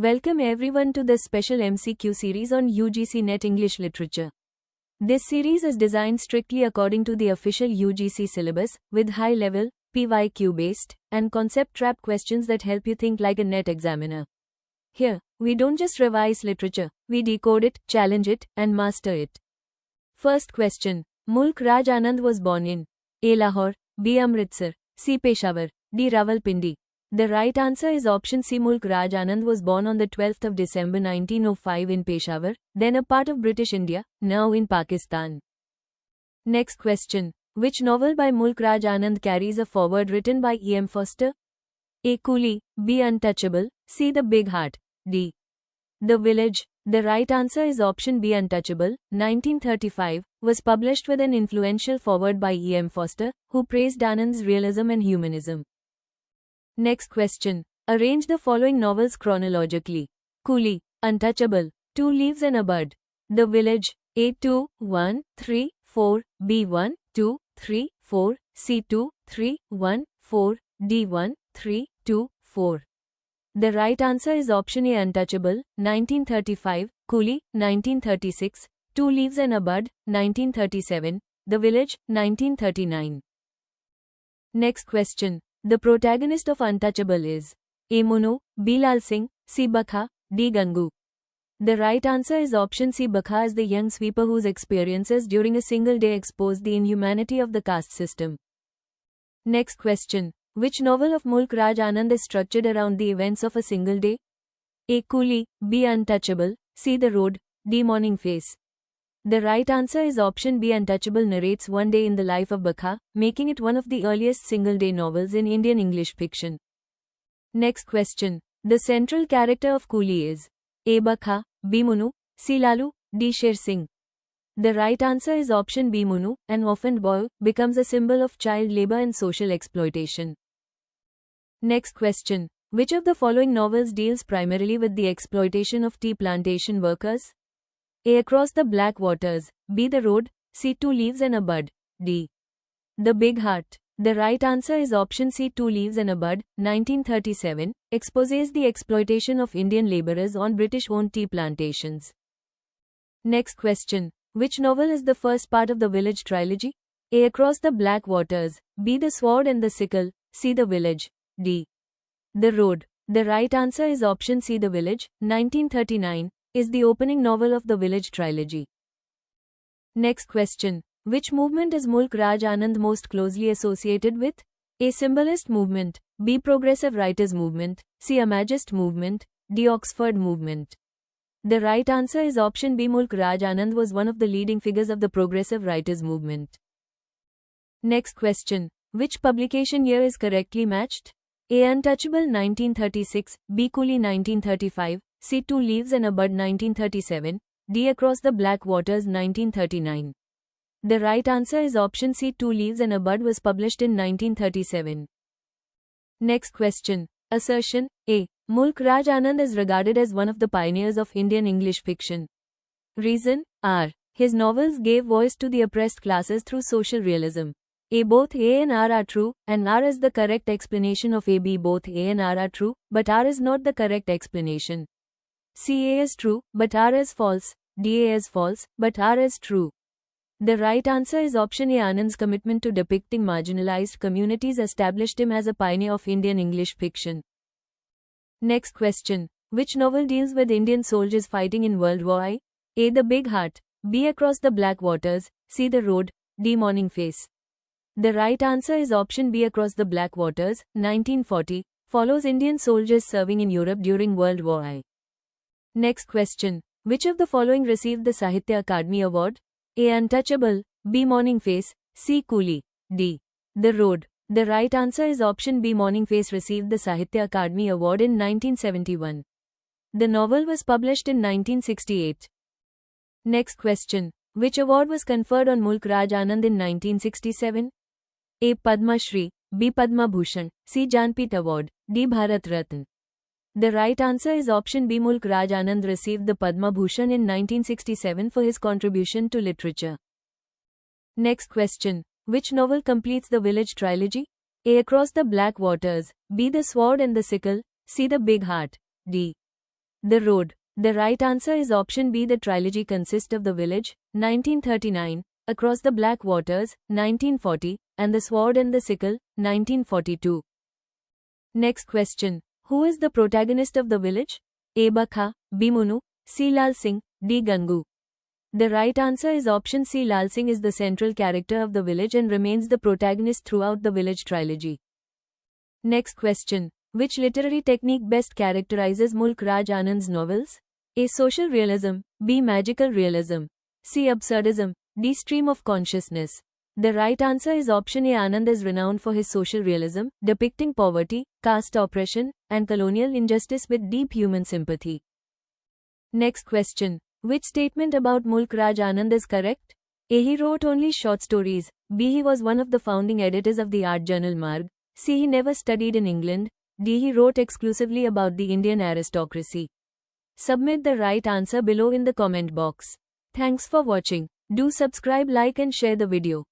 Welcome everyone to this special MCQ series on UGC NET English Literature. This series is designed strictly according to the official UGC syllabus, with high-level, PYQ-based, and concept-trap questions that help you think like a NET examiner. Here, we don't just revise literature, we decode it, challenge it, and master it. First question. Mulk Raj Anand was born in A. Lahore, B. Amritsar, C. Peshawar, D. Rawalpindi. The right answer is option C. Mulk Raj Anand was born on the 12th of December 1905 in Peshawar, then a part of British India, now in Pakistan. Next question. Which novel by Mulk Raj Anand carries a foreword written by E. M. Forster? A. Coolie, B. Untouchable, C. The Big Heart, D. The Village. The right answer is option B. Untouchable, 1935, was published with an influential foreword by E. M. Forster, who praised Anand's realism and humanism. Next question. Arrange the following novels chronologically. Coolie, Untouchable, Two Leaves and a Bud. The Village, A 2, 1, 3, 4, B 1, 2, 3, 4, C 2, 3, 1, 4, D 1, 3, 2, 4. The right answer is option A. Untouchable, 1935, Coolie, 1936, Two Leaves and a Bud, 1937, The Village, 1939. Next question. The protagonist of Untouchable is A. Munu, B. Lal Singh, C. Bakha, D. Gangu. The right answer is option C. Bakha is the young sweeper whose experiences during a single day expose the inhumanity of the caste system. Next question. Which novel of Mulk Raj Anand is structured around the events of a single day? A. Coolie, B. Untouchable, C. The Road, D. Morning Face. The right answer is option B. Untouchable narrates one day in the life of Bakha, making it one of the earliest single-day novels in Indian English fiction. Next question. The central character of Coolie is A. Bakha, B. Munu, C. Lalu, D. Sher Singh. The right answer is option B. Munu, an orphaned boy, becomes a symbol of child labor and social exploitation. Next question. Which of the following novels deals primarily with the exploitation of tea plantation workers? A. Across the Black Waters, B. The Road, C. Two Leaves and a Bud, D. The Big Heart. The right answer is option C. Two Leaves and a Bud, 1937, exposes the exploitation of Indian laborers on British-owned tea plantations. Next question. Which novel is the first part of the Village trilogy? A. Across the Black Waters, B. The Sword and the Sickle, C. The Village, D. The Road. The right answer is option C. The Village, 1939, is the opening novel of the Village trilogy. Next question. Which movement is Mulk Raj Anand most closely associated with? A. Symbolist movement, B. Progressive writers movement, C. Imagist movement, D. Oxford movement. The right answer is option B. Mulk Raj Anand was one of the leading figures of the progressive writers movement. Next question. Which publication year is correctly matched? A. Untouchable 1936, B. Coolie 1935, C. Two Leaves and a Bud 1937, D. Across the Black Waters 1939. The right answer is option C. Two Leaves and a Bud was published in 1937. Next question. Assertion. A. Mulk Raj Anand is regarded as one of the pioneers of Indian English fiction. Reason. R. His novels gave voice to the oppressed classes through social realism. A. Both A and R are true, and R is the correct explanation of A. B. Both A and R are true, but R is not the correct explanation. C. A is true, but R is false. D. A is false, but R is true. The right answer is option A. Anand's commitment to depicting marginalized communities established him as a pioneer of Indian English fiction. Next question. Which novel deals with Indian soldiers fighting in World War I? A. The Big Heart, B. Across the Black Waters, C. The Road, D. Morning Face. The right answer is option B. Across the Black Waters, 1940, follows Indian soldiers serving in Europe during World War I. Next question. Which of the following received the Sahitya Akademi Award? A. Untouchable, B. Morning Face, C. Coolie, D. The Road. The right answer is option B. Morning Face received the Sahitya Akademi Award in 1971. The novel was published in 1968. Next question. Which award was conferred on Mulk Raj Anand in 1967? A. Padma Shri, B. Padma Bhushan, C. Jnanpith Award, D. Bharat Ratna. The right answer is option B. Mulk Raj Anand received the Padma Bhushan in 1967 for his contribution to literature. Next question. Which novel completes the Village trilogy? A. Across the Black Waters, B. The Sword and the Sickle, C. The Big Heart, D. The Road. The right answer is option B. The trilogy consists of The Village, 1939, Across the Black Waters, 1940, and The Sword and the Sickle, 1942. Next question. Who is the protagonist of The Village? A. Bakha, B. Munu, C. Lal Singh, D. Gangu. The right answer is option C. Lal Singh is the central character of The Village and remains the protagonist throughout the Village trilogy. Next question. Which literary technique best characterizes Mulk Raj Anand's novels? A. Social realism, B. Magical realism, C. Absurdism, D. Stream of consciousness. The right answer is option A. Anand is renowned for his social realism, depicting poverty, caste oppression, and colonial injustice with deep human sympathy. Next question. Which statement about Mulk Raj Anand is correct? A. He wrote only short stories, B. He was one of the founding editors of the art journal Marg, C. He never studied in England, D. He wrote exclusively about the Indian aristocracy. Submit the right answer below in the comment box. Thanks for watching. Do subscribe, like and share the video.